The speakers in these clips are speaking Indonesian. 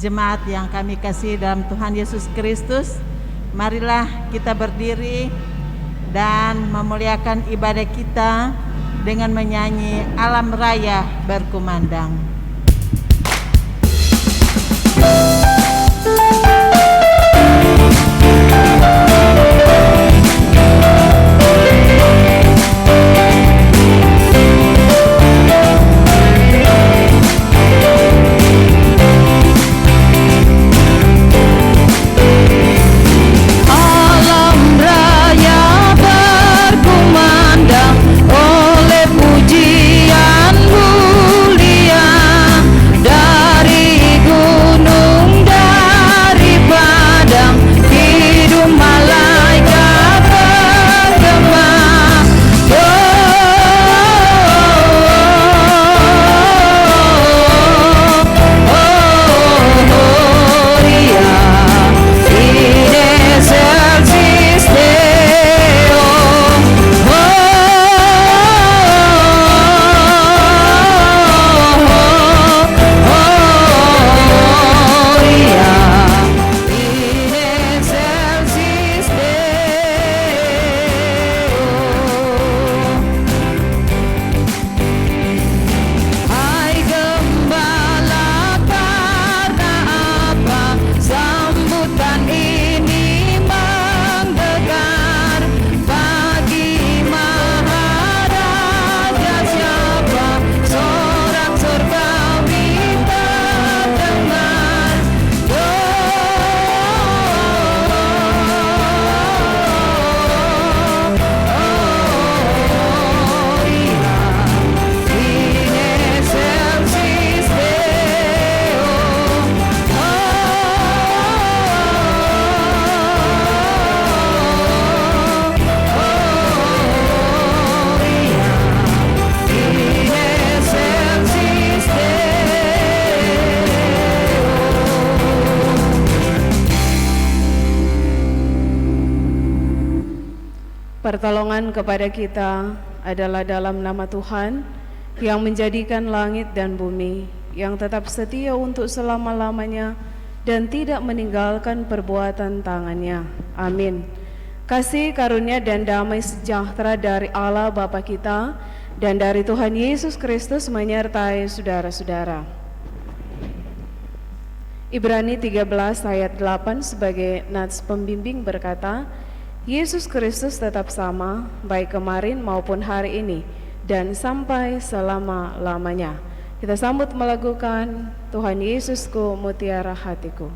jemaat yang kami kasih dalam Tuhan Yesus Kristus, marilah kita berdiri dan memuliakan ibadah kita dengan menyanyi Alam Raya Berkumandang. Pertolongan kepada kita adalah dalam nama Tuhan yang menjadikan langit dan bumi, yang tetap setia untuk selama-lamanya dan tidak meninggalkan perbuatan tangannya. Amin. Kasih karunia dan damai sejahtera dari Allah Bapa kita dan dari Tuhan Yesus Kristus menyertai saudara-saudara. Ibrani 13 ayat 8 sebagai nats pembimbing berkata, Yesus Kristus tetap sama, baik kemarin maupun hari ini, dan sampai selama-lamanya. Kita sambut melakukan Tuhan Yesusku, mutiara hatiku.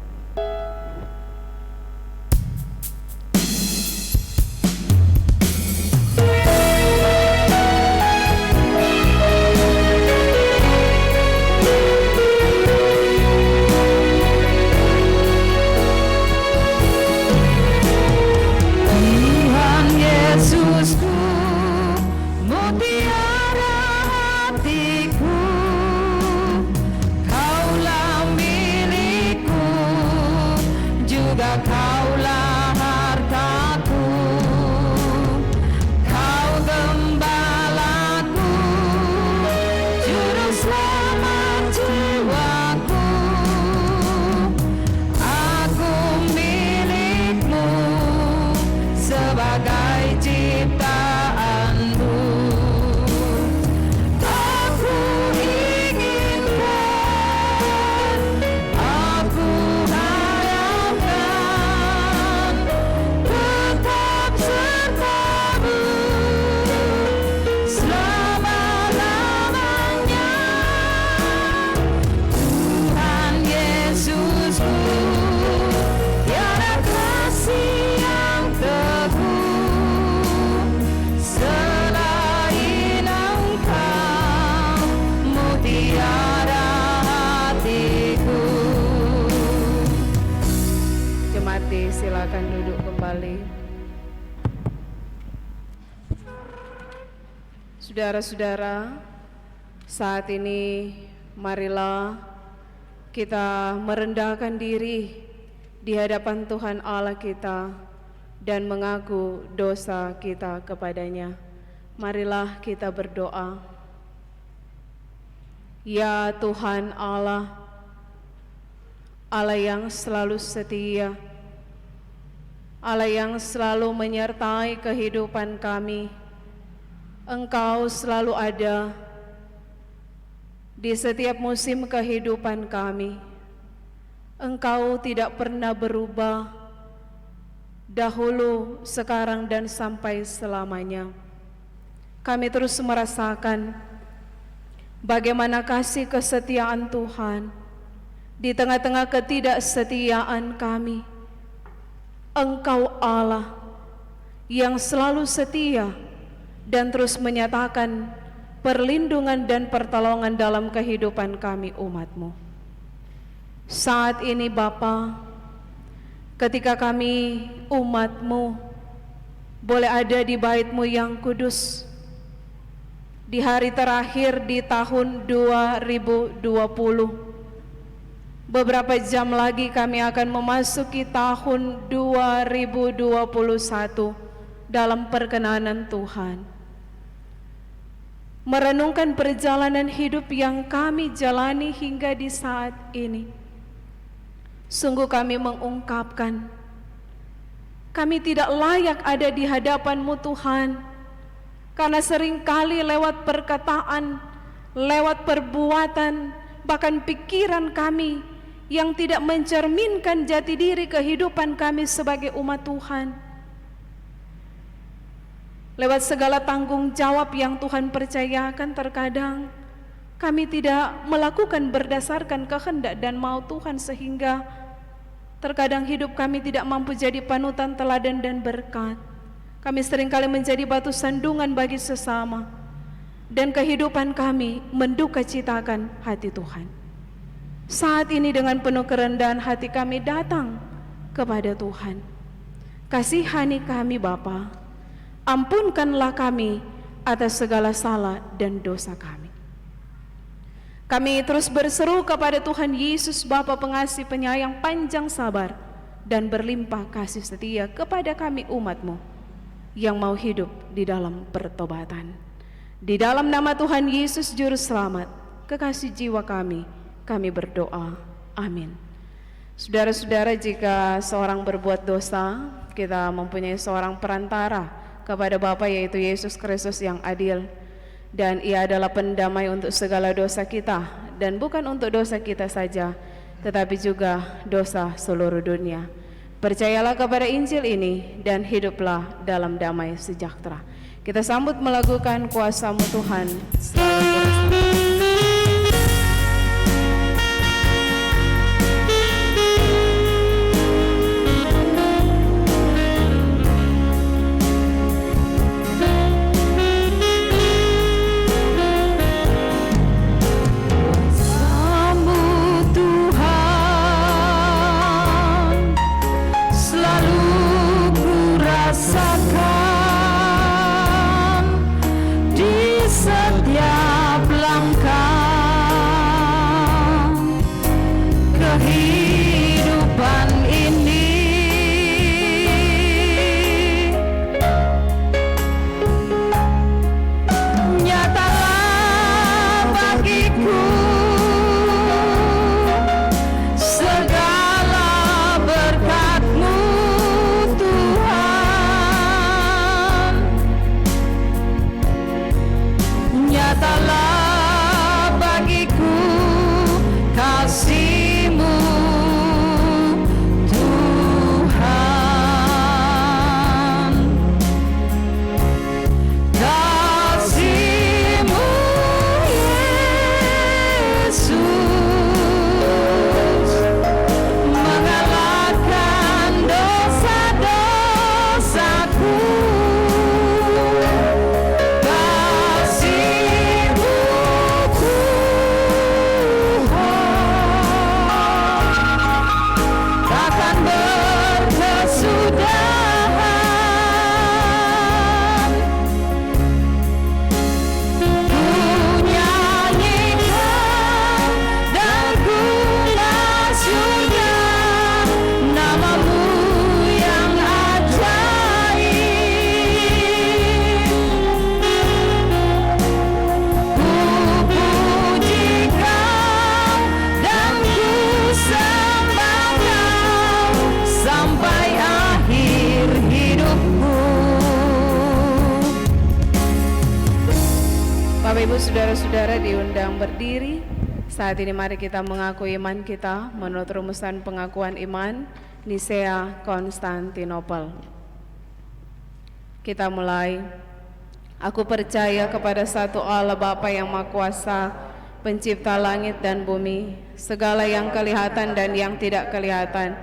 Silakan duduk kembali. Saudara-saudara, saat ini marilah kita merendahkan diri di hadapan Tuhan Allah kita dan mengaku dosa kita kepadanya. Marilah kita berdoa. Ya Tuhan Allah, Allah yang selalu setia, Allah yang selalu menyertai kehidupan kami. Engkau selalu ada di setiap musim kehidupan kami. Engkau tidak pernah berubah, dahulu, sekarang, dan sampai selamanya. Kami terus merasakan bagaimana kasih kesetiaan Tuhan di tengah-tengah ketidaksetiaan kami. Engkau Allah yang selalu setia dan terus menyatakan perlindungan dan pertolongan dalam kehidupan kami umat-Mu. Saat ini Bapa, ketika kami umat-Mu boleh ada di bait-Mu yang kudus, di hari terakhir di tahun 2020, beberapa jam lagi kami akan memasuki tahun 2021 dalam perkenanan Tuhan. Merenungkan perjalanan hidup yang kami jalani hingga di saat ini, sungguh kami mengungkapkan, kami tidak layak ada di hadapan-Mu Tuhan, karena seringkali lewat perkataan, lewat perbuatan, bahkan pikiran kami yang tidak mencerminkan jati diri kehidupan kami sebagai umat Tuhan. Lewat segala tanggung jawab yang Tuhan percayakan, terkadang kami tidak melakukan berdasarkan kehendak dan mau Tuhan, sehingga terkadang hidup kami tidak mampu jadi panutan, teladan, dan berkat. Kami seringkali menjadi batu sandungan bagi sesama, dan kehidupan kami menduka citakan hati Tuhan. Saat ini dengan penuh kerendahan hati kami datang kepada Tuhan. Kasihani kami Bapa, ampunkanlah kami atas segala salah dan dosa kami. Kami terus berseru kepada Tuhan Yesus, Bapa pengasih penyayang, panjang sabar, dan berlimpah kasih setia kepada kami umat-Mu yang mau hidup di dalam pertobatan. Di dalam nama Tuhan Yesus Juru Selamat, kekasih jiwa kami berdoa. Amin. Saudara-saudara, jika seorang berbuat dosa, kita mempunyai seorang perantara kepada Bapa, yaitu Yesus Kristus yang adil. Dan Ia adalah pendamai untuk segala dosa kita, dan bukan untuk dosa kita saja, tetapi juga dosa seluruh dunia. Percayalah kepada Injil ini dan hiduplah dalam damai sejahtera. Kita sambut melakukan kuasa-Mu Tuhan selalu bersama. Rasakan di setiap langkah Bapak Ibu Saudara-saudara diundang berdiri. Saat ini mari kita mengaku iman kita menurut rumusan pengakuan iman Nisea Konstantinopel. Kita mulai. Aku percaya kepada satu Allah Bapa yang Maha Kuasa, pencipta langit dan bumi, segala yang kelihatan dan yang tidak kelihatan,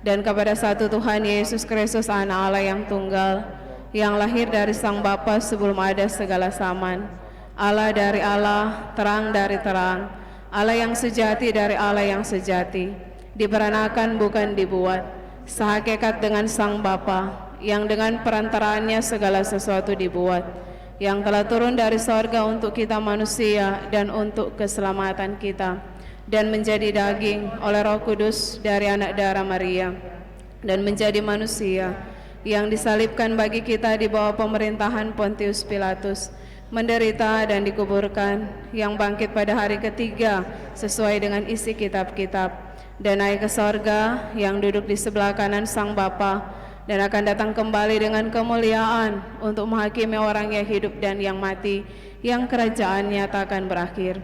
dan kepada satu Tuhan Yesus Kristus Anak Allah yang tunggal, yang lahir dari Sang Bapa sebelum ada segala zaman, Allah dari Allah, terang dari terang, Allah yang sejati dari Allah yang sejati, diperanakan bukan dibuat, sehakikat dengan Sang Bapa, yang dengan perantaraannya segala sesuatu dibuat, yang telah turun dari sorga untuk kita manusia dan untuk keselamatan kita, dan menjadi daging oleh Roh Kudus dari anak darah Maria, dan menjadi manusia, yang disalibkan bagi kita di bawah pemerintahan Pontius Pilatus, menderita dan dikuburkan, yang bangkit pada hari ketiga sesuai dengan isi kitab-kitab, dan naik ke sorga, yang duduk di sebelah kanan Sang Bapa, dan akan datang kembali dengan kemuliaan untuk menghakimi orang yang hidup dan yang mati, yang kerajaannya tak akan berakhir.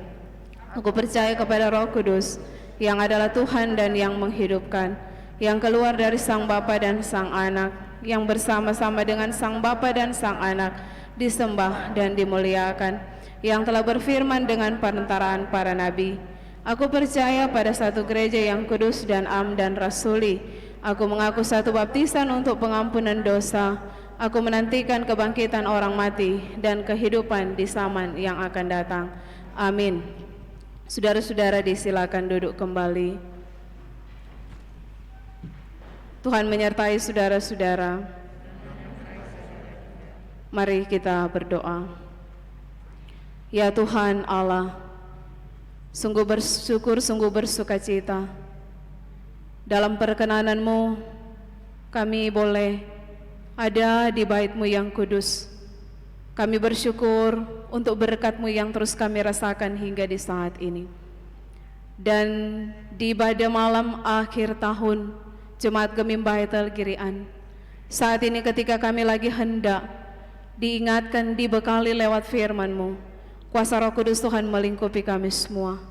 Aku percaya kepada Roh Kudus, yang adalah Tuhan dan yang menghidupkan, yang keluar dari Sang Bapa dan Sang Anak, yang bersama-sama dengan Sang Bapa dan Sang Anak disembah dan dimuliakan, yang telah berfirman dengan perantaraan para nabi. Aku percaya pada satu gereja yang kudus dan am dan rasuli. Aku mengaku satu baptisan untuk pengampunan dosa. Aku menantikan kebangkitan orang mati dan kehidupan di zaman yang akan datang. Amin. Saudara-saudara disilakan duduk kembali. Tuhan menyertai saudara-saudara. Mari kita berdoa. Ya Tuhan Allah, sungguh bersyukur, sungguh bersukacita dalam perkenanan-Mu kami boleh ada di bait-Mu yang kudus. Kami bersyukur untuk berkat-Mu yang terus kami rasakan hingga di saat ini. Dan di pada malam akhir tahun Jemaat Gemim Baitul Girian, saat ini ketika kami lagi hendak diingatkan, dibekali lewat firman-Mu, kuasa Roh Kudus Tuhan melingkupi kami semua,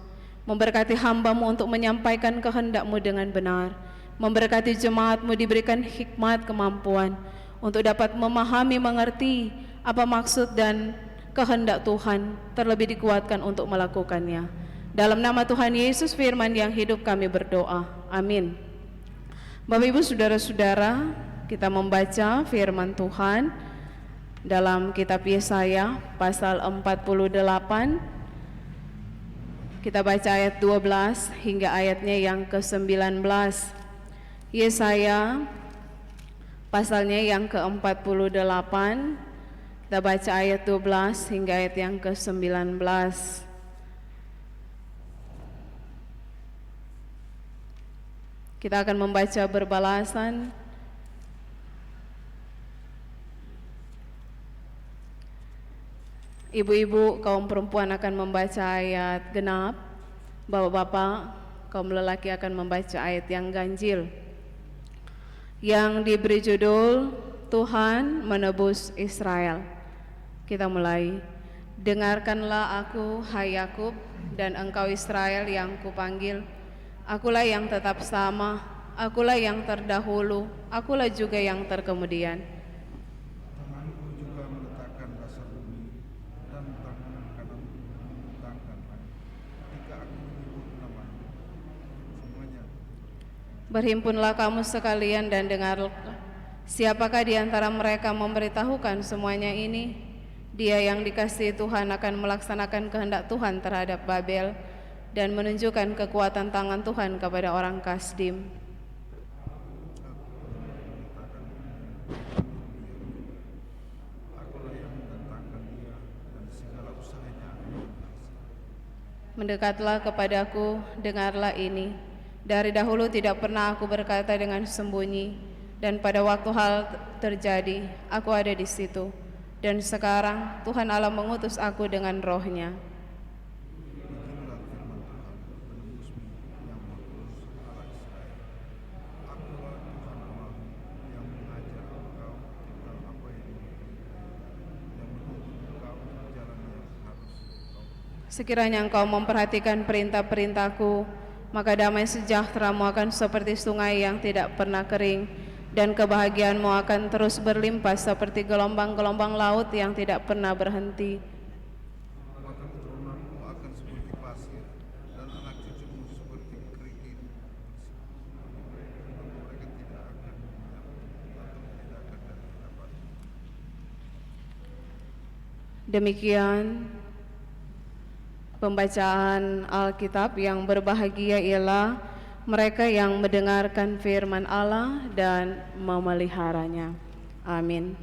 memberkati hamba-Mu untuk menyampaikan kehendak-Mu dengan benar, memberkati jemaat-Mu diberikan hikmat kemampuan untuk dapat memahami, mengerti apa maksud dan kehendak Tuhan, terlebih dikuatkan untuk melakukannya. Dalam nama Tuhan Yesus firman yang hidup kami berdoa, amin. Bapak Ibu Saudara-saudara, kita membaca firman Tuhan dalam kitab Yesaya pasal 48. Kita baca ayat 12 hingga ayatnya yang ke-19. Yesaya pasalnya yang ke-48. Kita baca ayat 12 hingga ayat yang ke-19. Kita akan membaca berbalasan. Ibu-ibu kaum perempuan akan membaca ayat genap, bapak-bapak kaum lelaki akan membaca ayat yang ganjil, yang diberi judul Tuhan Menebus Israel. Kita mulai. Dengarkanlah aku, hai Yakub, dan engkau Israel yang kupanggil. Akulah yang tetap sama, akulah yang terdahulu, akulah juga yang terkemudian. Berhimpunlah kamu sekalian dan dengarlah. Siapakah di antara mereka memberitahukan semuanya ini? Dia yang dikasihi Tuhan akan melaksanakan kehendak Tuhan terhadap Babel dan menunjukkan kekuatan tangan Tuhan kepada orang Kasdim. Mendekatlah kepadaku, dengarlah ini. Dari dahulu tidak pernah aku berkata dengan sembunyi, dan pada waktu hal terjadi, aku ada di situ. Dan sekarang Tuhan Allah mengutus aku dengan Roh-Nya. Sekiranya Engkau memperhatikan perintah-perintahku, maka damai sejahtera-Mu akan seperti sungai yang tidak pernah kering, dan kebahagiaan-Mu akan terus berlimpah seperti gelombang-gelombang laut yang tidak pernah berhenti. Maka keturunanmu akan seperti pasir, dan anak cucumu seperti kerikil. Mereka tidak akan hilang, atau tidak akan dapat. Demikian pembacaan Alkitab. Yang berbahagia ialah mereka yang mendengarkan firman Allah dan memeliharanya. Amin.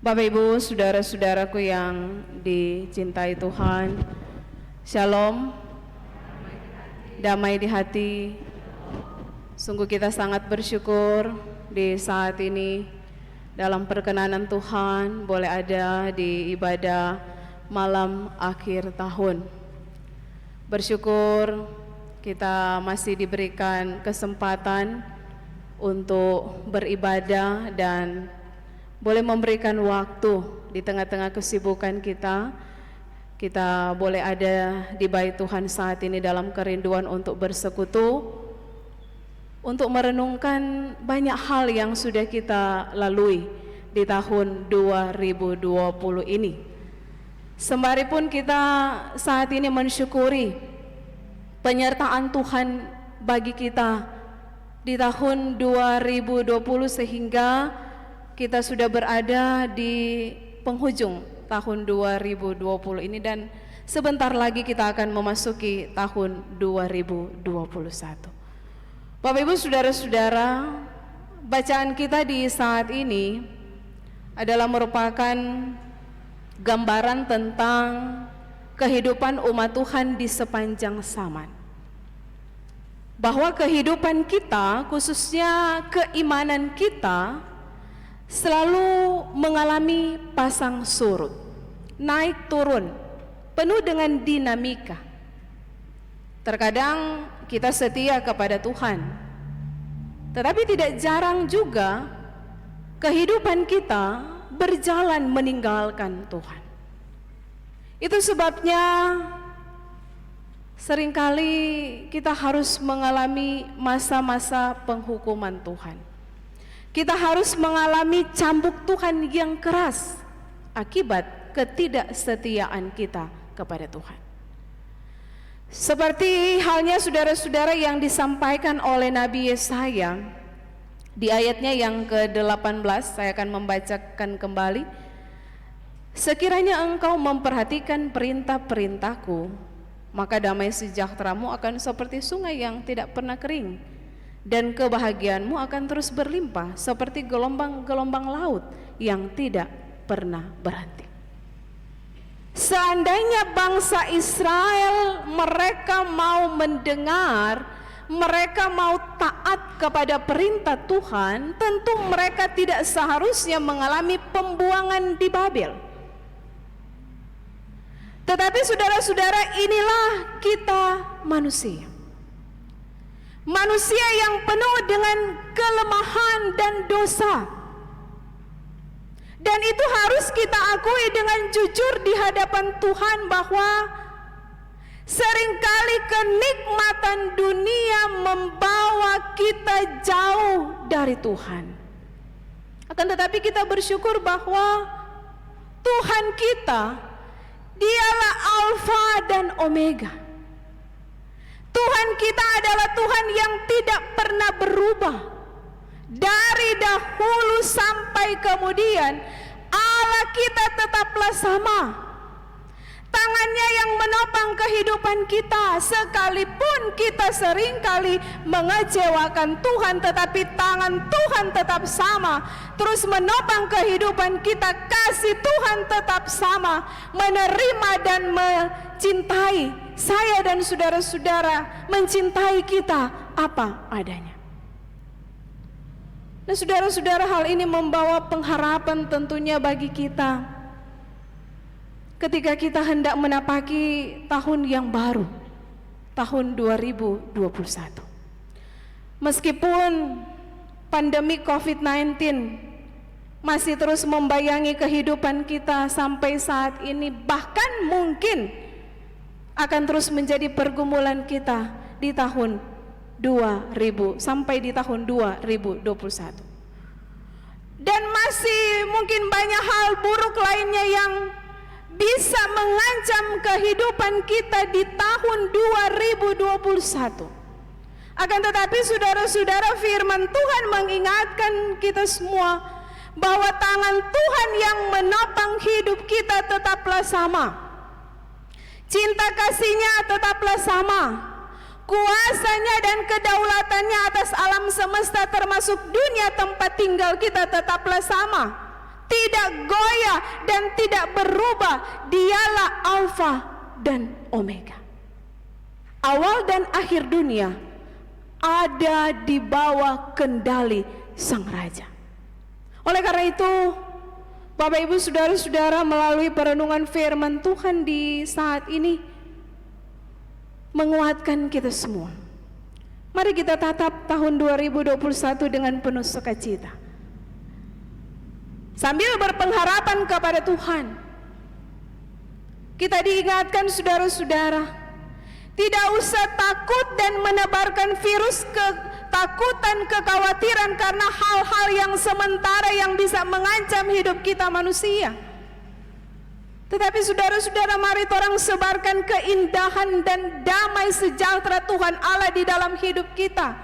Bapak Ibu, saudara-saudaraku yang dicintai Tuhan, Shalom, damai di hati. Sungguh kita sangat bersyukur di saat ini dalam perkenanan Tuhan boleh ada di ibadah malam akhir tahun. Bersyukur kita masih diberikan kesempatan untuk beribadah dan boleh memberikan waktu di tengah-tengah kesibukan kita. Kita boleh ada di bait Tuhan saat ini dalam kerinduan untuk bersekutu, untuk merenungkan banyak hal yang sudah kita lalui di tahun 2020 ini. Sembari pun kita saat ini mensyukuri penyertaan Tuhan bagi kita di tahun 2020 sehingga kita sudah berada di penghujung tahun 2020 ini, dan sebentar lagi kita akan memasuki tahun 2021. Bapak Ibu, saudara-saudara, bacaan kita di saat ini adalah merupakan gambaran tentang kehidupan umat Tuhan di sepanjang zaman. Bahwa kehidupan kita, khususnya keimanan kita, selalu mengalami pasang surut, naik turun, penuh dengan dinamika. Terkadang kita setia kepada Tuhan, tetapi tidak jarang juga kehidupan kita berjalan meninggalkan Tuhan. Itu sebabnya seringkali kita harus mengalami masa-masa penghukuman Tuhan. Kita harus mengalami cambuk Tuhan yang keras akibat ketidaksetiaan kita kepada Tuhan. Seperti halnya saudara-saudara yang disampaikan oleh Nabi Yesaya di ayatnya yang ke-18, saya akan membacakan kembali. Sekiranya engkau memperhatikan perintah-perintahku, maka damai sejahtera-Mu akan seperti sungai yang tidak pernah kering, dan kebahagiaan-Mu akan terus berlimpah seperti gelombang-gelombang laut yang tidak pernah berhenti. Seandainya bangsa Israel mereka mau mendengar, mereka mau taat kepada perintah Tuhan, tentu mereka tidak seharusnya mengalami pembuangan di Babel. Tetapi saudara-saudara, inilah kita manusia. Manusia yang penuh dengan kelemahan dan dosa. Dan itu harus kita akui dengan jujur di hadapan Tuhan bahwa seringkali kenikmatan dunia membawa kita jauh dari Tuhan. Akan tetapi kita bersyukur bahwa Tuhan kita, Dialah Alfa dan Omega. Tuhan kita adalah Tuhan yang tidak pernah berubah. Dari dahulu sampai kemudian, Allah kita tetaplah sama. Tangannya yang menopang kehidupan kita, sekalipun kita seringkali mengecewakan Tuhan, tetapi tangan Tuhan tetap sama, terus menopang kehidupan kita. Kasih Tuhan tetap sama, menerima dan mencintai saya dan saudara-saudara, mencintai kita apa adanya. Nah saudara-saudara, hal ini membawa pengharapan tentunya bagi kita ketika kita hendak menapaki tahun yang baru, tahun 2021. Meskipun pandemi COVID-19 masih terus membayangi kehidupan kita sampai saat ini, bahkan mungkin akan terus menjadi pergumulan kita di tahun 2000 sampai di tahun 2021. Dan masih mungkin banyak hal buruk lainnya yang bisa mengancam kehidupan kita di tahun 2021. Akan tetapi saudara-saudara, firman Tuhan mengingatkan kita semua bahwa tangan Tuhan yang menopang hidup kita tetaplah sama. Cinta kasih-Nya tetaplah sama. Kuasanya dan kedaulatannya atas alam semesta termasuk dunia tempat tinggal kita tetaplah sama. Tidak goyah dan tidak berubah. Dialah Alfa dan Omega. Awal dan akhir dunia ada di bawah kendali Sang Raja. Oleh karena itu, Bapak Ibu Saudara-saudara, melalui perenungan firman Tuhan di saat ini menguatkan kita semua. Mari kita tatap tahun 2021 dengan penuh sukacita, sambil berpengharapan kepada Tuhan. Kita diingatkan saudara-saudara, tidak usah takut dan menebarkan virus ketakutan, kekhawatiran karena hal-hal yang sementara yang bisa mengancam hidup kita manusia. Tetapi saudara-saudara, mari orang sebarkan keindahan dan damai sejahtera Tuhan Allah di dalam hidup kita.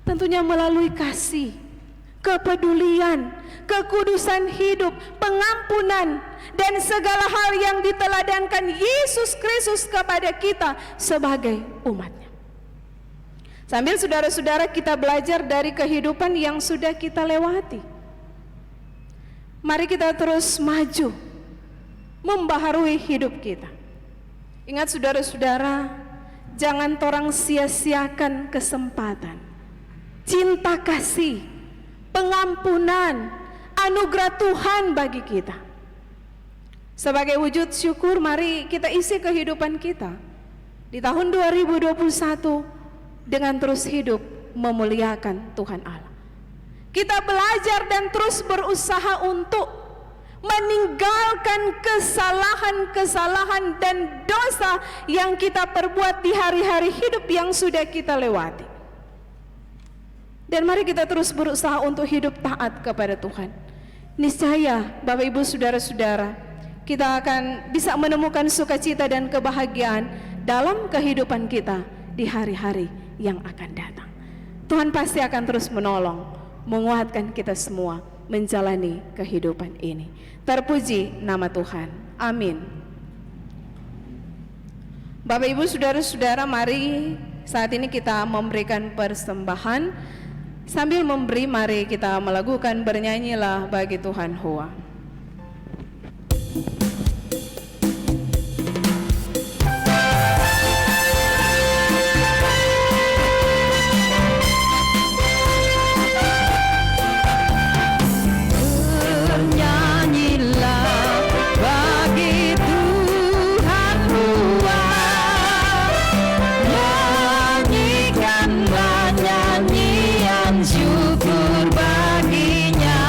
Tentunya melalui kasih, kepedulian, kekudusan hidup, pengampunan, dan segala hal yang diteladankan Yesus Kristus kepada kita sebagai umatnya. Sambil saudara-saudara kita belajar dari kehidupan yang sudah kita lewati, mari kita terus maju membaharui hidup kita. Ingat saudara-saudara, jangan torang sia-siakan kesempatan. Cinta kasih, pengampunan, anugerah Tuhan bagi kita. Sebagai wujud syukur, mari kita isi kehidupan kita di tahun 2021 dengan terus hidup memuliakan Tuhan Allah. Kita belajar dan terus berusaha untuk meninggalkan kesalahan-kesalahan dan dosa yang kita perbuat di hari-hari hidup yang sudah kita lewati. Dan mari kita terus berusaha untuk hidup taat kepada Tuhan. Niscaya Bapak Ibu Saudara-saudara, kita akan bisa menemukan sukacita dan kebahagiaan dalam kehidupan kita di hari-hari yang akan datang. Tuhan pasti akan terus menolong, menguatkan kita semua menjalani kehidupan ini. Terpuji nama Tuhan. Amin. Bapak Ibu Saudara-saudara, mari saat ini kita memberikan persembahan. Sambil memberi, mari kita melakukan bernyanyilah bagi Tuhan Hoa. Syukur baginya.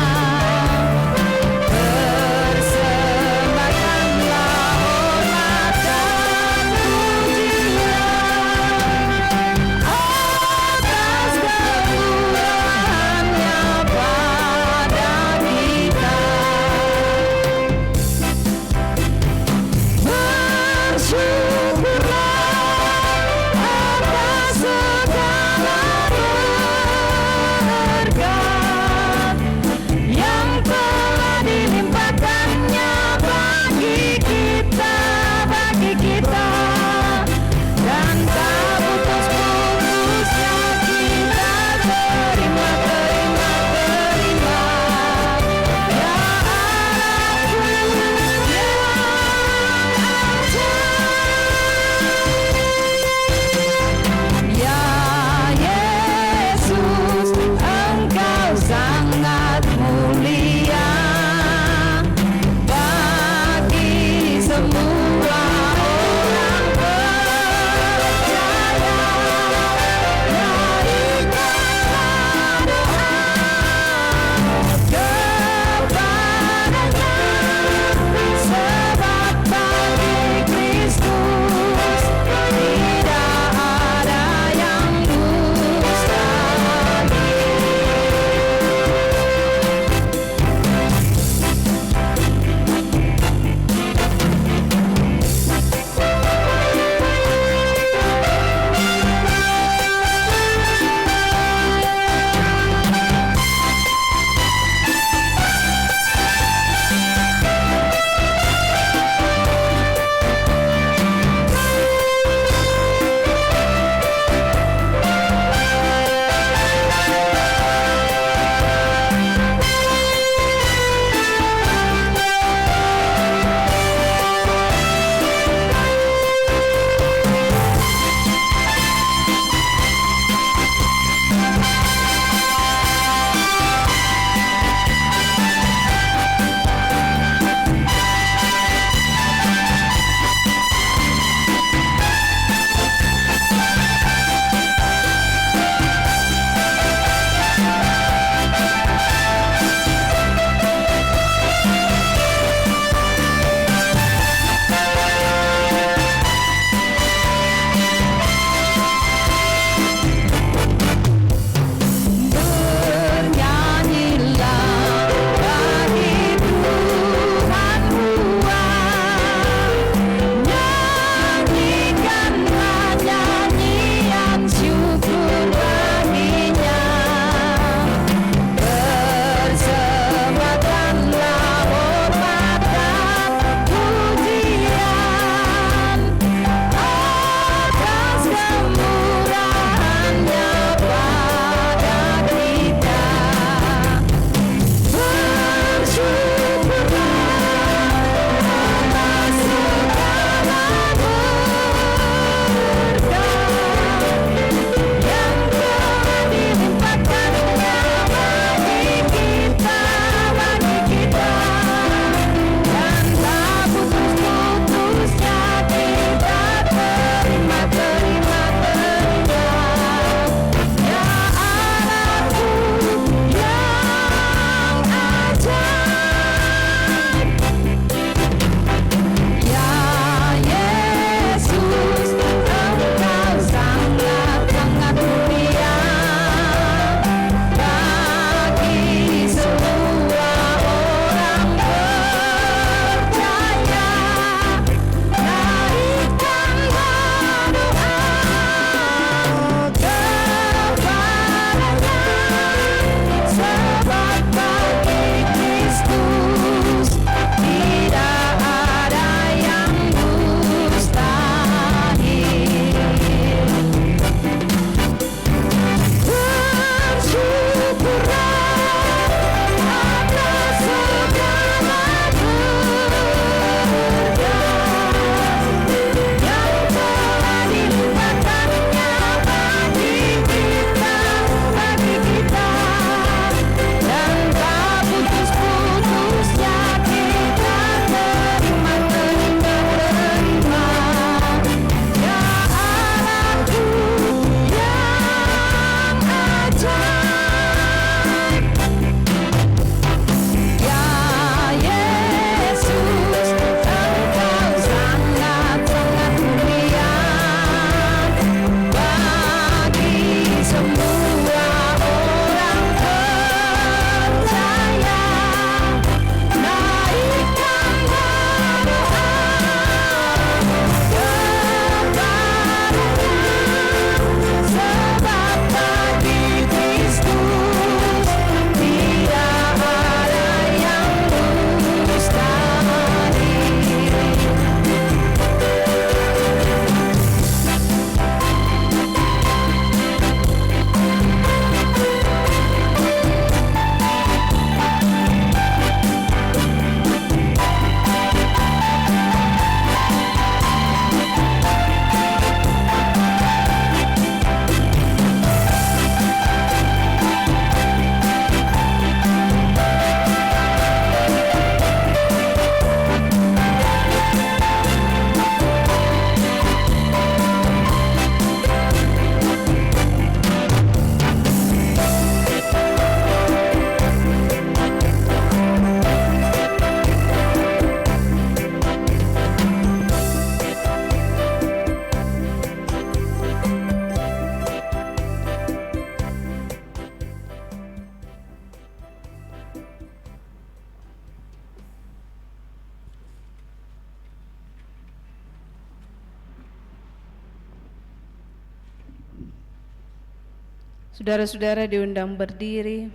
Saudara-saudara diundang berdiri.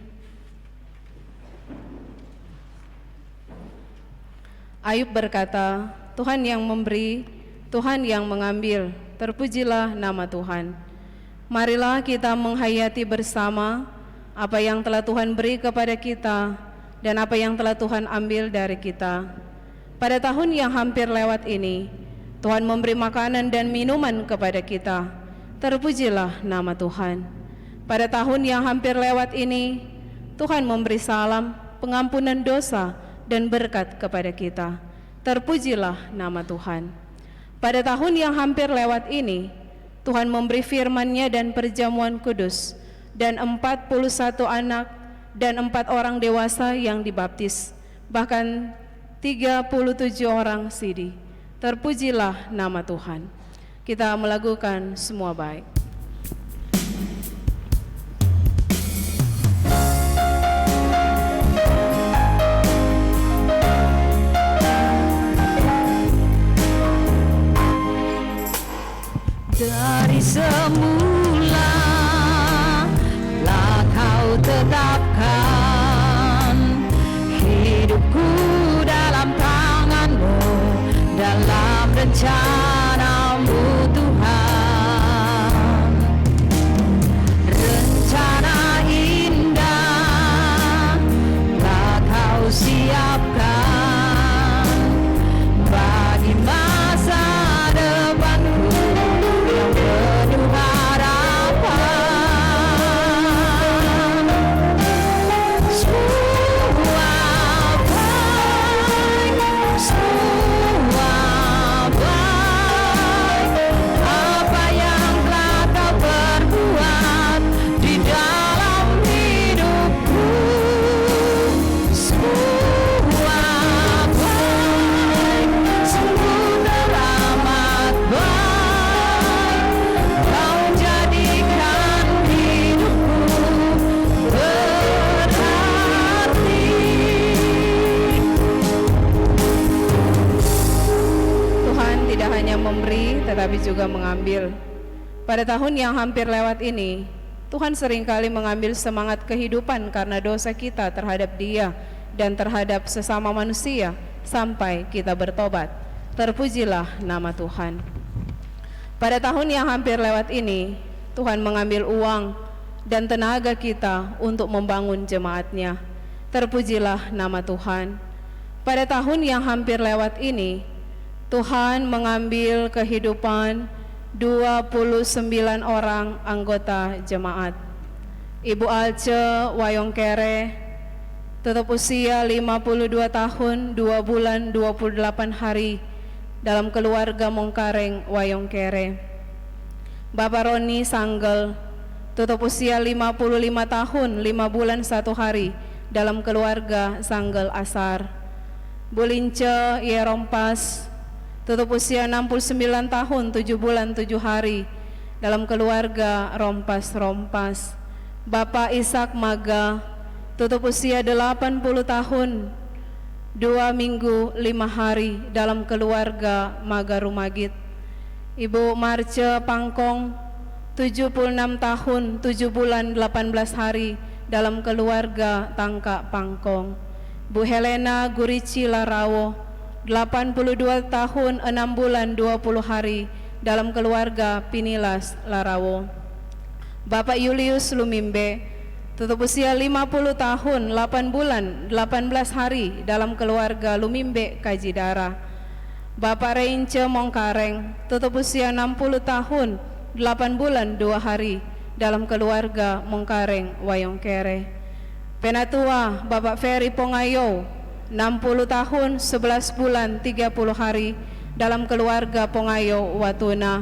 Ayub berkata, Tuhan yang memberi, Tuhan yang mengambil, terpujilah nama Tuhan. Marilah kita menghayati bersama apa yang telah Tuhan beri kepada kita dan apa yang telah Tuhan ambil dari kita. Pada tahun yang hampir lewat ini, Tuhan memberi makanan dan minuman kepada kita. Terpujilah nama Tuhan. Pada tahun yang hampir lewat ini, Tuhan memberi salam, pengampunan dosa, dan berkat kepada kita. Terpujilah nama Tuhan. Pada tahun yang hampir lewat ini, Tuhan memberi firman-Nya dan perjamuan kudus, dan 41 anak dan 4 orang dewasa yang dibaptis, bahkan 37 orang sidi. Terpujilah nama Tuhan. Kita melakukan semua baik. Dari semula telah Kau tetapkan hidupku dalam tangan-Mu, dalam rencana-Mu Tuhan. Rencana indah telah Kau siapkan bagi masa depanku yang penuh harapan. Semua baik, apa yang telah Kau perbuat di dalam hidupku. Semua baik, sungguh teramat baik. Kau jadikan hidupku berarti. Tuhan tidak hanya memberi tetapi juga mengambil. Pada tahun yang hampir lewat ini, Tuhan seringkali mengambil semangat kehidupan karena dosa kita terhadap Dia dan terhadap sesama manusia sampai kita bertobat. Terpujilah nama Tuhan. Pada tahun yang hampir lewat ini, Tuhan mengambil uang dan tenaga kita untuk membangun jemaat-Nya. Terpujilah nama Tuhan. Pada tahun yang hampir lewat ini, Tuhan mengambil kehidupan 29 orang anggota jemaat. Ibu Alce Wayongkere, tutup usia 52 tahun, 2 bulan 28 hari dalam keluarga Mongkareng Wayongkere. Bapak Roni Sanggel, tutup usia 55 tahun, 5 bulan 1 hari dalam keluarga Sanggel Asar. Bu Lince Yerompas, tutup usia 69 tahun, 7 bulan 7 hari dalam keluarga Rompas-Rompas. Bapak Ishak Maga, tutup usia 80 tahun, 2 minggu 5 hari dalam keluarga Maga Rumagit. Ibu Marce Pangkong, 76 tahun, 7 bulan 18 hari dalam keluarga Tangka Pangkong. Bu Helena Gurici Larawo, 82 tahun 6 bulan 20 hari dalam keluarga Pinilas Larawo. Bapak Julius Lumimbe, tutup usia 50 tahun 8 bulan 18 hari dalam keluarga Lumimbe Kajidara. Bapak Reince Mongkareng, tutup usia 60 tahun 8 bulan 2 hari dalam keluarga Mongkareng Wayongkere. Penatua Bapak Ferry Pongayo, 60 tahun 11 bulan 30 hari dalam keluarga Pongayo Watuna.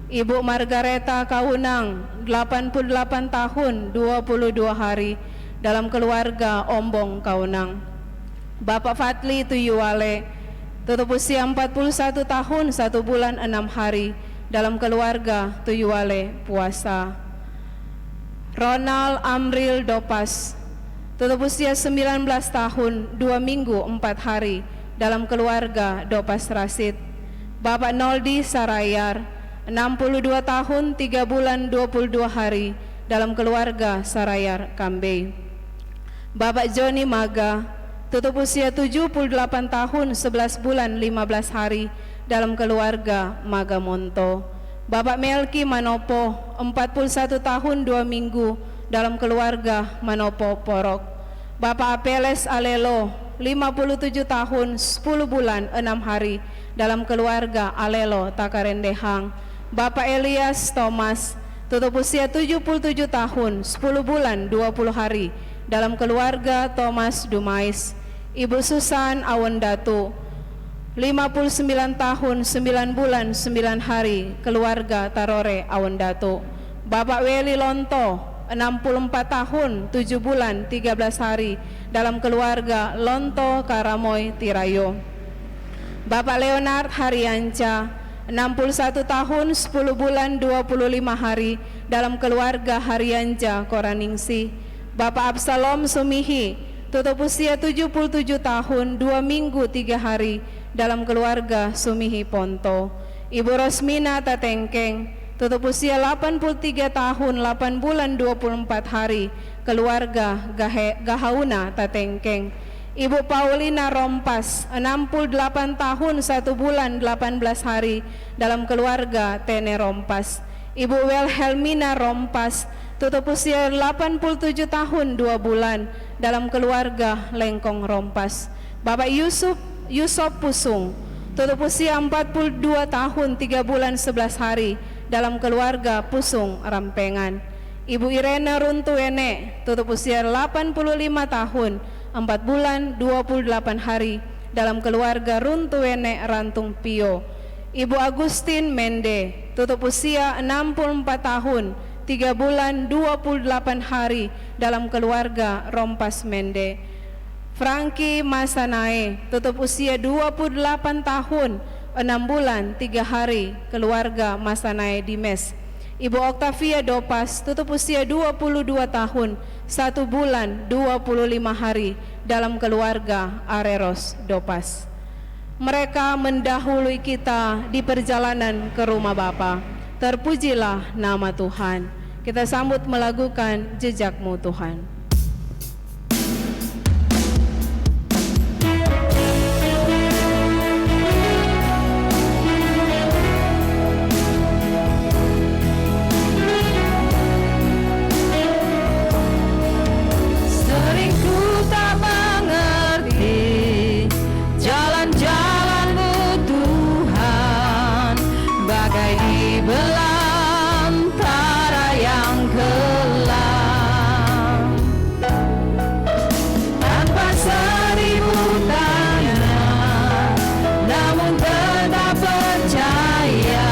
Ibu Margareta Kaunang, 88 tahun 22 hari dalam keluarga Ombong Kaunang. Bapak Fatli Tuyuwale, tutup usia 41 tahun 1 bulan 6 hari dalam keluarga Tuyuwale Puasa. Ronald Amril Dopas, tutup usia 19 tahun 2 minggu 4 hari dalam keluarga Dopas Rasid. Bapak Noldi Sarayar, 62 tahun 3 bulan 22 hari dalam keluarga Sarayar Kambe. Bapak Joni Maga, tutup usia 78 tahun 11 bulan 15 hari dalam keluarga Maga Monto. Bapak Melki Manopo, 41 tahun 2 minggu dalam keluarga Manopo Porok. Bapak Apeles Alelo, 57 tahun 10 bulan 6 hari dalam keluarga Alelo Takarendehang. Bapak Elias Thomas, tutup usia 77 tahun 10 bulan 20 hari dalam keluarga Thomas Dumais. Ibu Susan Awandatu, 59 tahun 9 bulan 9 hari keluarga Tarore Awandatu. Bapak Weli Lonto, 64 tahun 7 bulan 13 hari dalam keluarga Lonto Karamoy Tirayo. Bapak Leonard Haryanca, 61 tahun 10 bulan 25 hari dalam keluarga Haryanca Koraningsi. Bapak Absalom Sumihi, tutup usia 77 tahun 2 minggu 3 hari dalam keluarga Sumihi Ponto. Ibu Rosmina Tatengkeng, tutup usia 83 tahun 8 bulan 24 hari keluarga Gahauna Tatengkeng. Ibu Paulina Rompas, 68 tahun 1 bulan 18 hari dalam keluarga Tene Rompas. Ibu Wilhelmina Rompas, tutup usia 87 tahun 2 bulan dalam keluarga Lengkong Rompas. Bapak Yusuf Pusung, tutup usia 42 tahun 3 bulan 11 hari dalam keluarga Pusung Rampengan. Ibu Irene Runtuene, tutup usia 85 tahun 4 bulan 28 hari dalam keluarga Runtuene Rantung Pio. Ibu Agustin Mende, tutup usia 64 tahun 3 bulan 28 hari dalam keluarga Rompas Mende. Franky Masanae, tutup usia 28 tahun 6 bulan 3 hari keluarga Masanae Dimes. Ibu Octavia Dopas, tutup usia 22 tahun 1 bulan 25 hari dalam keluarga Areros Dopas. Mereka mendahului kita di perjalanan ke rumah Bapa. Terpujilah nama Tuhan. Kita sambut melakukan Jejak-Mu Tuhan. Sering ku tak mengerti jalan-jalan-Mu Tuhan, bagai di belantara yang kelam. Tanpa seribu tanya, namun tetap percaya,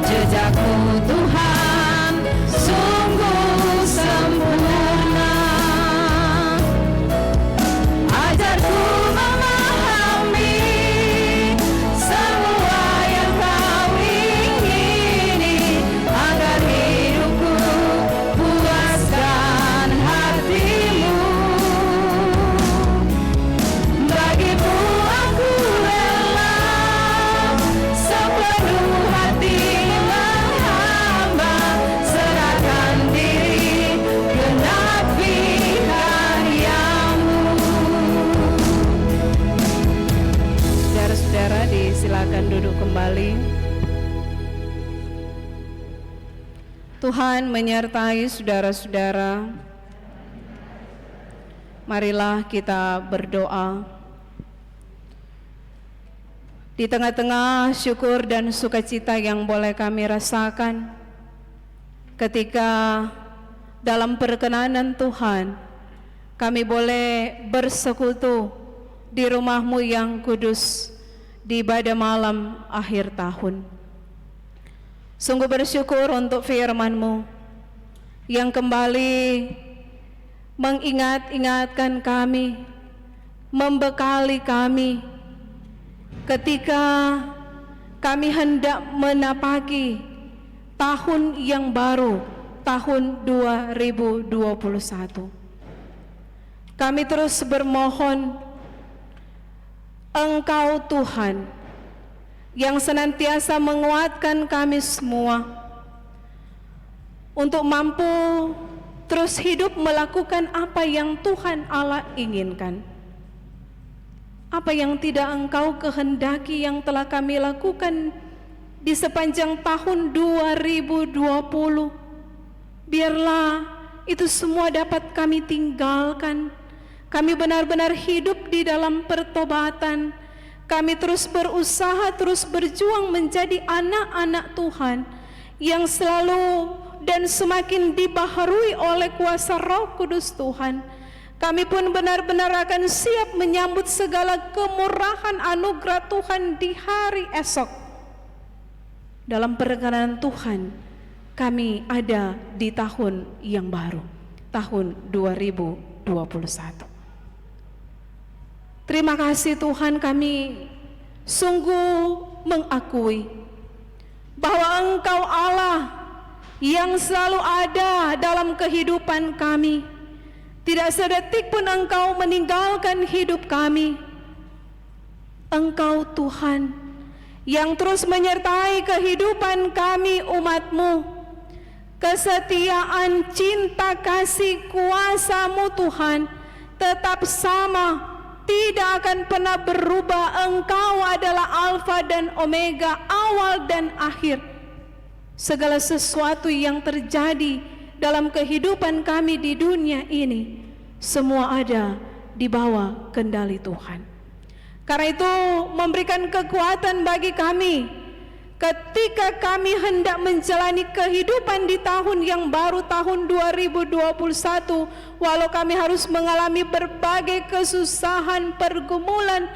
jejak-Mu Tuhan sungguh sempurna. Ajarku memahami semua yang Kau ingini, agar hidupku puaskan hati-Mu. Bagimu aku rela sepenuh hati menghamba, serahkan diri genapi karya-Mu. Saudara-saudara, disilakan duduk kembali. Tuhan menyertai saudara-saudara. Marilah kita berdoa. Di tengah-tengah syukur dan sukacita yang boleh kami rasakan ketika dalam perkenanan Tuhan kami boleh bersekutu di rumah-Mu yang kudus di ibadah malam akhir tahun. Sungguh bersyukur untuk firman-Mu yang kembali mengingat-ingatkan kami, membekali kami ketika kami hendak menapaki tahun yang baru, tahun 2021. Kami terus bermohon Engkau Tuhan yang senantiasa menguatkan kami semua, untuk mampu terus hidup melakukan apa yang Tuhan Allah inginkan. Apa yang tidak Engkau kehendaki yang telah kami lakukan di sepanjang tahun 2020, biarlah itu semua dapat kami tinggalkan. Kami benar-benar hidup di dalam pertobatan. Kami terus berusaha, terus berjuang menjadi anak-anak Tuhan yang selalu dan semakin dibaharui oleh kuasa Roh Kudus Tuhan. Kami pun benar-benar akan siap menyambut segala kemurahan anugerah Tuhan di hari esok. Dalam perkenan Tuhan, kami ada di tahun yang baru, tahun 2021. Terima kasih Tuhan, kami sungguh mengakui bahwa Engkau Allah yang selalu ada dalam kehidupan kami. Tidak sedetik pun Engkau meninggalkan hidup kami. Engkau Tuhan yang terus menyertai kehidupan kami umat-Mu. Kesetiaan, cinta, kasih, kuasa-Mu Tuhan tetap sama, tidak akan pernah berubah. Engkau adalah Alfa dan Omega, awal dan akhir. Segala sesuatu yang terjadi dalam kehidupan kami di dunia ini, semua ada di bawah kendali Tuhan. Karena itu memberikan kekuatan bagi kami ketika kami hendak menjalani kehidupan di tahun yang baru, tahun 2021, walau kami harus mengalami berbagai kesusahan, pergumulan,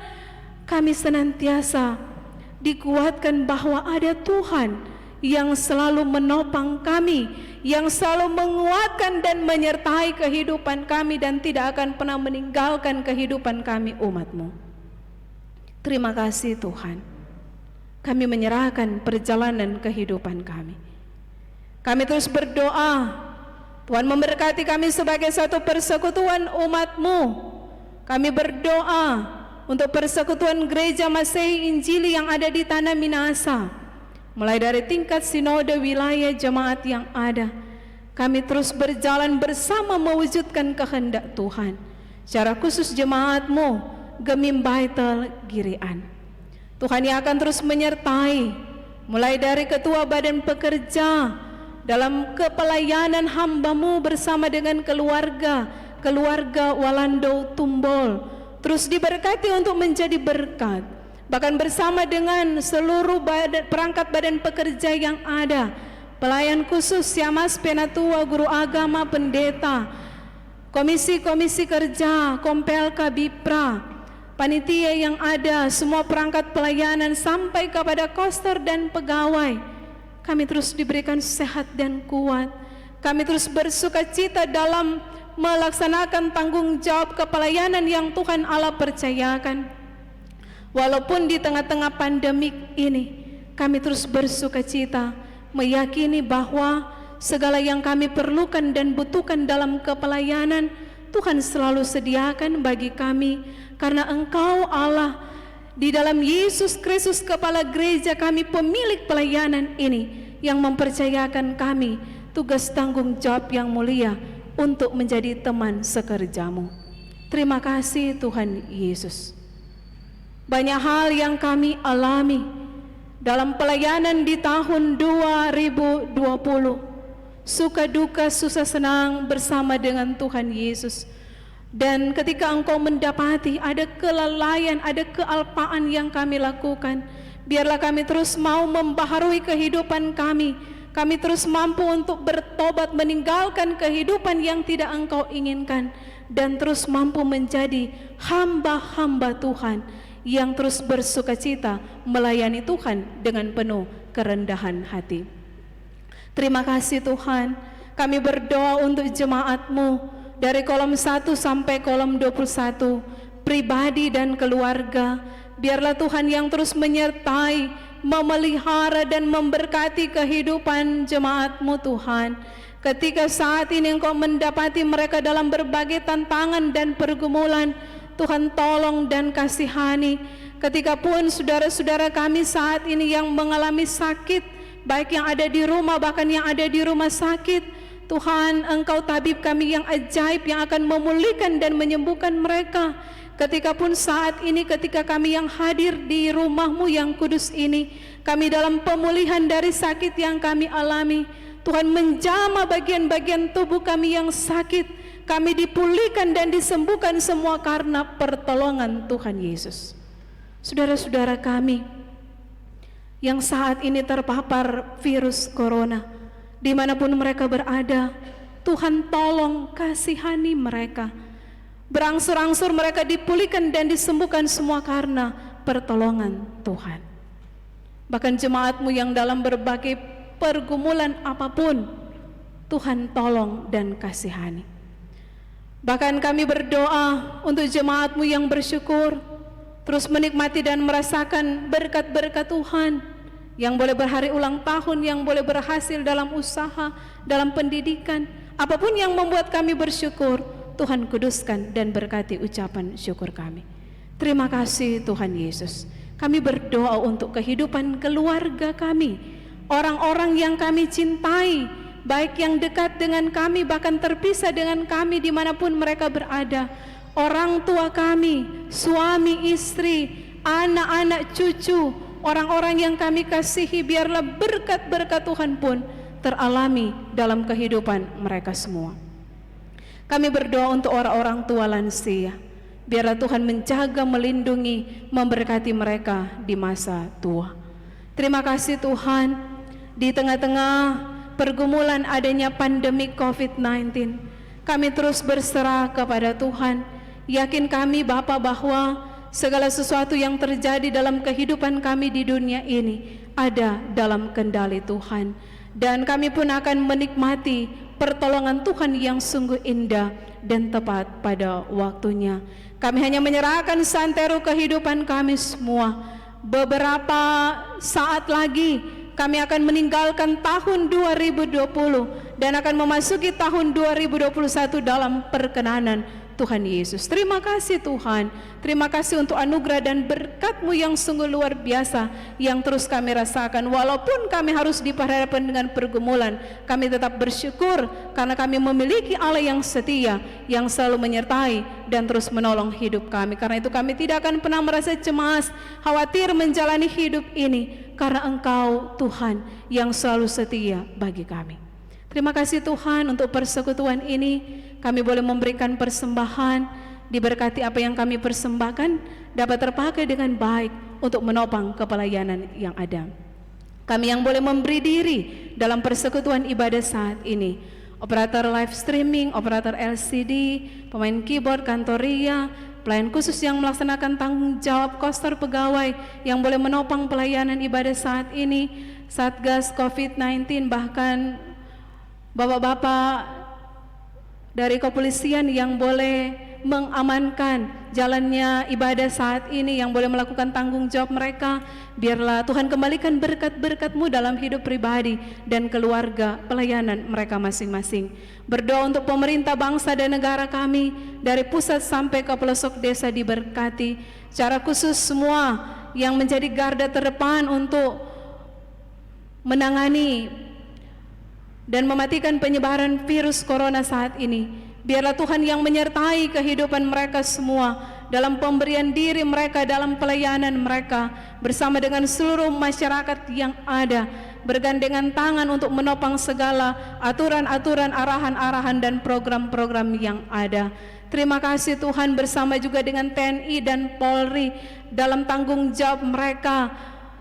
kami senantiasa dikuatkan bahwa ada Tuhan yang selalu menopang kami, yang selalu menguatkan dan menyertai kehidupan kami dan tidak akan pernah meninggalkan kehidupan kami umat-Mu. Terima kasih Tuhan. Kami menyerahkan perjalanan kehidupan kami. Kami terus berdoa, Tuhan memberkati kami sebagai satu persekutuan umat-Mu. Kami berdoa untuk persekutuan gereja Masehi Injili yang ada di Tanah Minahasa. Mulai dari tingkat sinode wilayah jemaat yang ada, kami terus berjalan bersama mewujudkan kehendak Tuhan. Secara khusus jemaat-Mu Gemim Baitul Girian. Tuhan yang akan terus menyertai mulai dari ketua badan pekerja dalam kepelayanan hamba-Mu bersama dengan keluarga Walando Tumbol, terus diberkati untuk menjadi berkat, bahkan bersama dengan seluruh perangkat badan pekerja yang ada, pelayan khusus, Siamas, Penatua, guru agama, pendeta, komisi-komisi kerja, Kompelka, Bipra, panitia yang ada, semua perangkat pelayanan sampai kepada koster dan pegawai. Kami terus diberikan sehat dan kuat. Kami terus bersukacita dalam melaksanakan tanggung jawab kepelayanan yang Tuhan Allah percayakan. Walaupun di tengah-tengah pandemik ini, kami terus bersukacita, meyakini bahwa segala yang kami perlukan dan butuhkan dalam kepelayanan, Tuhan selalu sediakan bagi kami. Karena Engkau Allah, di dalam Yesus Kristus kepala gereja kami, pemilik pelayanan ini, yang mempercayakan kami tugas tanggung jawab yang mulia untuk menjadi teman sekerja-Mu. Terima kasih Tuhan Yesus. Banyak hal yang kami alami dalam pelayanan di tahun 2020, suka duka, susah senang bersama dengan Tuhan Yesus. Dan ketika Engkau mendapati ada kelalaian, ada kealpaan yang kami lakukan, biarlah kami terus mau membaharui kehidupan kami. Kami terus mampu untuk bertobat, meninggalkan kehidupan yang tidak Engkau inginkan, dan terus mampu menjadi hamba-hamba Tuhan yang terus bersukacita melayani Tuhan dengan penuh kerendahan hati. Terima kasih Tuhan. Kami berdoa untuk jemaat-Mu dari kolom 1 sampai kolom 21, pribadi dan keluarga. Biarlah Tuhan yang terus menyertai, memelihara dan memberkati kehidupan jemaat-Mu Tuhan. Ketika saat ini Engkau mendapati mereka dalam berbagai tantangan dan pergumulan, Tuhan tolong dan kasihani. Ketika pun saudara-saudara kami saat ini yang mengalami sakit, baik yang ada di rumah, bahkan yang ada di rumah sakit. Tuhan, Engkau tabib kami yang ajaib yang akan memulihkan dan menyembuhkan mereka. Ketika pun saat ini, ketika kami yang hadir di rumah-Mu yang kudus ini, kami dalam pemulihan dari sakit yang kami alami, Tuhan menjamah bagian-bagian tubuh kami yang sakit, kami dipulihkan dan disembuhkan semua karena pertolongan Tuhan Yesus. Saudara-saudara kami yang saat ini terpapar virus corona, dimanapun mereka berada, Tuhan tolong kasihani mereka. Berangsur-angsur mereka dipulihkan dan disembuhkan semua karena pertolongan Tuhan. Bahkan jemaat-Mu yang dalam berbagai pergumulan apapun, Tuhan tolong dan kasihani. Bahkan kami berdoa untuk jemaat-Mu yang bersyukur, terus menikmati dan merasakan berkat-berkat Tuhan, yang boleh berhari ulang tahun, yang boleh berhasil dalam usaha, dalam pendidikan, apapun yang membuat kami bersyukur, Tuhan kuduskan dan berkati ucapan syukur kami. Terima kasih Tuhan Yesus. Kami berdoa untuk kehidupan keluarga kami, orang-orang yang kami cintai, baik yang dekat dengan kami, bahkan terpisah dengan kami dimanapun mereka berada, orang tua kami, suami, istri, anak-anak, cucu, orang-orang yang kami kasihi, biarlah berkat-berkat Tuhan pun teralami dalam kehidupan mereka semua. Kami berdoa untuk orang-orang tua lansia, biarlah Tuhan menjaga, melindungi, memberkati mereka di masa tua. Terima kasih Tuhan, di tengah-tengah pergumulan adanya pandemi COVID-19, kami terus berserah kepada Tuhan. Yakin kami Bapa bahwa segala sesuatu yang terjadi dalam kehidupan kami di dunia ini ada dalam kendali Tuhan, dan kami pun akan menikmati pertolongan Tuhan yang sungguh indah dan tepat pada waktunya. Kami hanya menyerahkan santero kehidupan kami semua. Beberapa saat lagi kami akan meninggalkan tahun 2020 dan akan memasuki tahun 2021 dalam perkenanan Tuhan Yesus. Terima kasih Tuhan, terima kasih untuk anugerah dan berkat-Mu yang sungguh luar biasa yang terus kami rasakan. Walaupun kami harus diperhadapkan dengan pergumulan, kami tetap bersyukur karena kami memiliki Allah yang setia, yang selalu menyertai dan terus menolong hidup kami. Karena itu kami tidak akan pernah merasa cemas, khawatir menjalani hidup ini, karena Engkau Tuhan yang selalu setia bagi kami. Terima kasih Tuhan untuk persekutuan ini. Kami boleh memberikan persembahan, diberkati apa yang kami persembahkan dapat terpakai dengan baik untuk menopang kepelayanan yang ada. Kami yang boleh memberi diri dalam persekutuan ibadah saat ini, operator live streaming, operator LCD, pemain keyboard, kantoria, pelayan khusus yang melaksanakan tanggung jawab koster pegawai yang boleh menopang pelayanan ibadah saat ini, Satgas COVID-19, bahkan bapak-bapak dari kepolisian yang boleh mengamankan jalannya ibadah saat ini, yang boleh melakukan tanggung jawab mereka. Biarlah Tuhan kembalikan berkat-berkat-Mu dalam hidup pribadi dan keluarga pelayanan mereka masing-masing. Berdoa untuk pemerintah bangsa dan negara kami, dari pusat sampai ke pelosok desa diberkati. Secara khusus semua yang menjadi garda terdepan untuk menangani dan mematikan penyebaran virus corona saat ini, biarlah Tuhan yang menyertai kehidupan mereka semua dalam pemberian diri mereka, dalam pelayanan mereka, bersama dengan seluruh masyarakat yang ada, bergandengan tangan untuk menopang segala aturan-aturan, arahan-arahan dan program-program yang ada. Terima kasih Tuhan, bersama juga dengan TNI dan Polri dalam tanggung jawab mereka,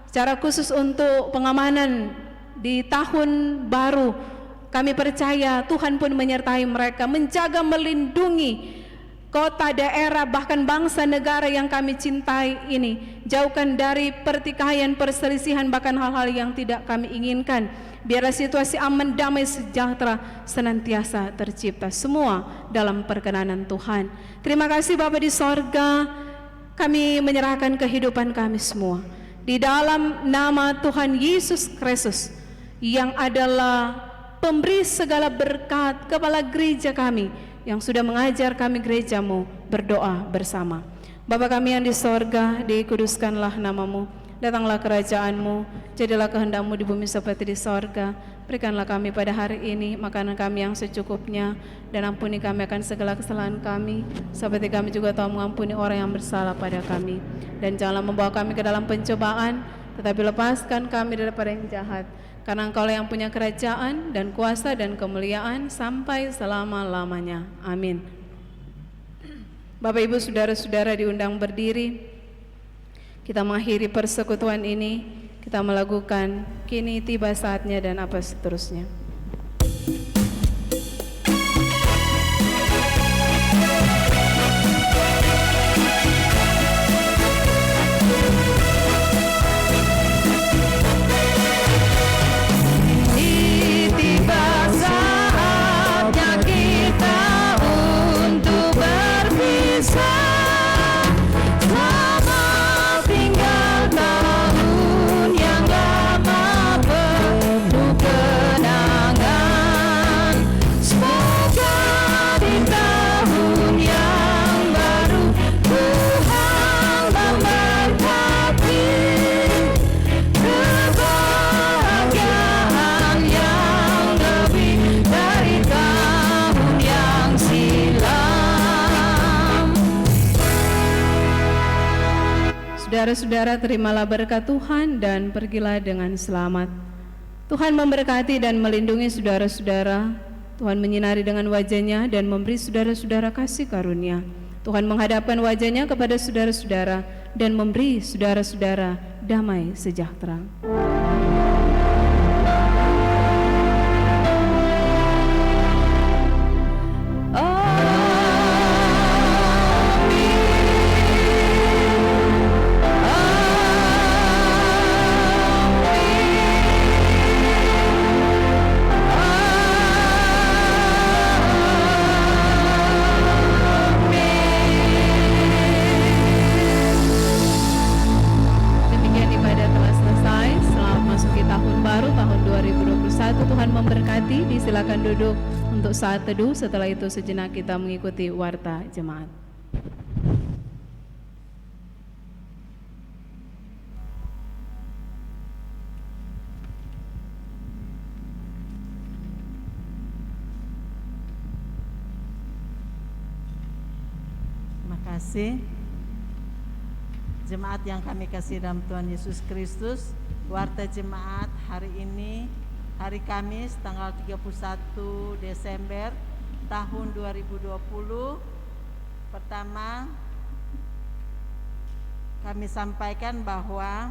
secara khusus untuk pengamanan di tahun baru. Kami percaya Tuhan pun menyertai mereka, menjaga, melindungi kota, daerah, bahkan bangsa negara yang kami cintai ini. Jauhkan dari pertikaian, perselisihan, bahkan hal-hal yang tidak kami inginkan. Biarlah situasi aman, damai, sejahtera senantiasa tercipta, semua dalam perkenanan Tuhan. Terima kasih Bapa di sorga, kami menyerahkan kehidupan kami semua di dalam nama Tuhan Yesus Kristus, yang adalah pemberi segala berkat, kepala gereja kami yang sudah mengajar kami gereja-Mu berdoa bersama. Bapa kami yang di sorga, dikuduskanlah nama-Mu, Datanglah kerajaan-Mu, jadilah kehendak-Mu di bumi seperti di sorga. Berikanlah kami pada hari ini makanan kami yang secukupnya, dan ampuni kami akan segala kesalahan kami, seperti kami juga telah mengampuni orang yang bersalah pada kami. Dan janganlah membawa kami ke dalam pencobaan, tetapi lepaskan kami daripada yang jahat. Karena Engkau yang punya kerajaan dan kuasa dan kemuliaan sampai selama-lamanya. Amin. Bapak, Ibu, saudara-saudara diundang berdiri. Kita mengakhiri persekutuan ini, kita melakukan kini tiba saatnya dan apa seterusnya. Tiba saatnya kita untuk berpisah. Selamat tinggal tahun yang lama penuh kenangan. Semoga di tahun yang baru Tuhan memberkati kebahagiaan yang lebih dari tahun yang silam. Saudara-saudara, terimalah berkat Tuhan dan pergilah dengan selamat. Tuhan memberkati dan melindungi saudara-saudara. Tuhan menyinari dengan wajah-Nya dan memberi saudara-saudara kasih karunia. Tuhan menghadapkan wajah-Nya kepada saudara-saudara dan memberi saudara-saudara damai sejahtera. Demikian ibadah telah selesai. Selamat masuki tahun baru, tahun 2021. Tuhan memberkati. Disilakan duduk untuk saat teduh. Setelah itu sejenak kita mengikuti warta jemaat. Terima kasih. Jemaat yang kami kasih dalam Tuhan Yesus Kristus, warta jemaat hari ini, hari Kamis tanggal 31 Desember tahun 2020. Pertama, kami sampaikan bahwa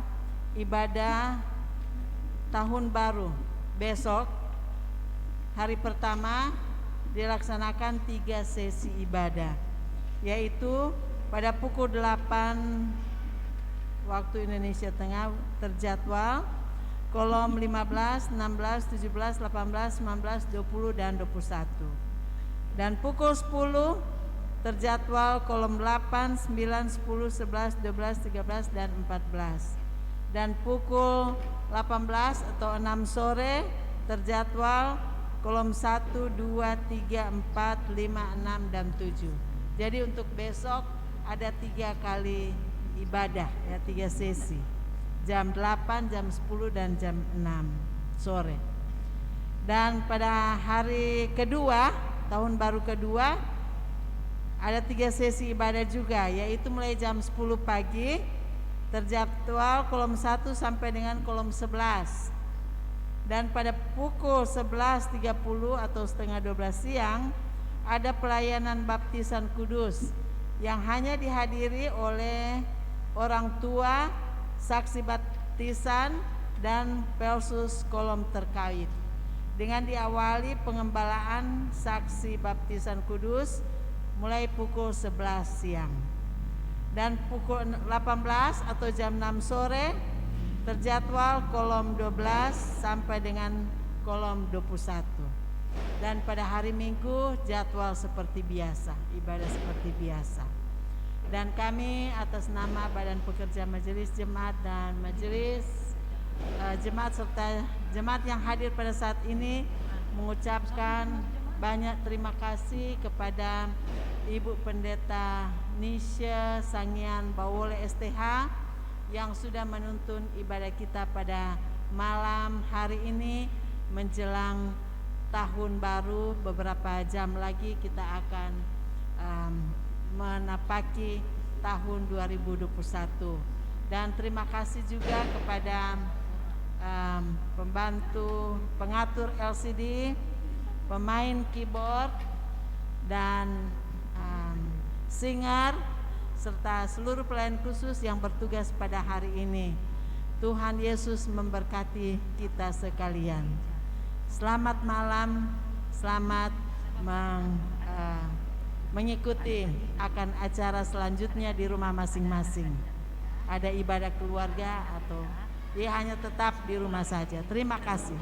ibadah tahun baru besok, hari pertama dilaksanakan 3 sesi ibadah, yaitu pada pukul 8 waktu Indonesia Tengah terjadwal kolom 15, 16, 17, 18, 19, 20 dan 21. Dan pukul 10 terjadwal kolom 8, 9, 10, 11, 12, 13 dan 14. Dan pukul 18 atau 6 sore terjadwal kolom 1, 2, 3, 4, 5, 6 dan 7. Jadi untuk besok ada 3 kali ibadah, ya, 3 sesi, jam 8, jam 10 dan jam 6 sore. Dan pada hari kedua, tahun baru kedua, ada 3 sesi ibadah juga, yaitu mulai jam 10 pagi terjadwal kolom 1 sampai dengan kolom 11. Dan pada pukul 11.30 atau setengah 12 siang ada pelayanan baptisan kudus yang hanya dihadiri oleh orang tua, saksi baptisan, dan pelsus kolom terkait, dengan diawali pengembalaan saksi baptisan kudus mulai pukul 11 siang. Dan pukul 18 atau jam 6 sore terjadwal kolom 12 sampai dengan kolom 21. Dan pada hari Minggu jadwal seperti biasa, ibadah seperti biasa. Dan kami atas nama Badan Pekerja Majelis Jemaat dan Majelis Jemaat serta jemaat yang hadir pada saat ini mengucapkan banyak terima kasih kepada Ibu Pendeta Nisha Sangian Bawole STH yang sudah menuntun ibadah kita pada malam hari ini menjelang tahun baru. Beberapa jam lagi kita akan menapaki tahun 2021. Dan terima kasih juga kepada pembantu pengatur LCD, pemain keyboard dan singer, serta seluruh pelayan khusus yang bertugas pada hari ini. Tuhan Yesus memberkati kita sekalian. Selamat malam, selamat mengikuti akan acara selanjutnya di rumah masing-masing. Ada ibadah keluarga atau hanya tetap di rumah saja. Terima kasih.